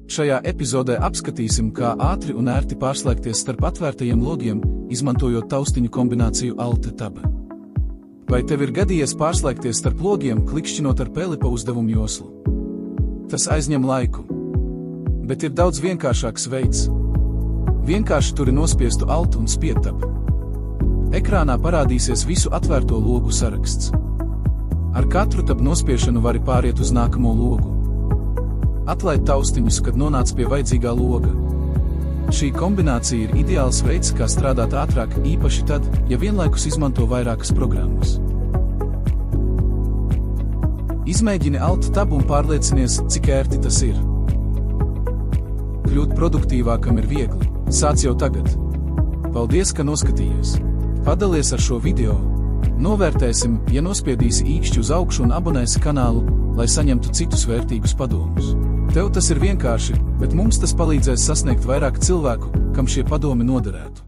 Šajā epizodē apskatīsim, kā ātri un ērti pārslēgties starp atvērtajiem logiem, izmantojot taustiņu kombināciju Alt-Tab. Vai tev ir gadījies pārslēgties starp logiem, klikšķinot ar peli pa uzdevumu joslu? Tas aizņem laiku. Bet ir daudz vienkāršāks veids. Vienkārši turi nospiestu Alt un spied Tab. Ekrānā parādīsies visu atvērto logu saraksts. Ar katru Tab nospiešanu vari pāriet uz nākamo logu. Atlaid taustiņus, kad nonāc pie vajadzīgā loga. Šī kombinācija ir ideāls veids, kā strādāt ātrāk, īpaši tad, ja vienlaikus izmanto vairākas programmas. Izmēģini Alt-Tab un pārliecinies, cik ērti tas ir. Kļūt produktīvākam ir viegli. Sāc jau tagad. Paldies, ka noskatījies. Padalies ar šo video. Novērtēsim, ja nospiedīsi īkšķi uz augšu un abonēsi kanālu, lai saņemtu citus vērtīgus padomus. Tev tas ir vienkārši, bet mums tas palīdzēs sasniegt vairāk cilvēku, kam šie padomi noderētu.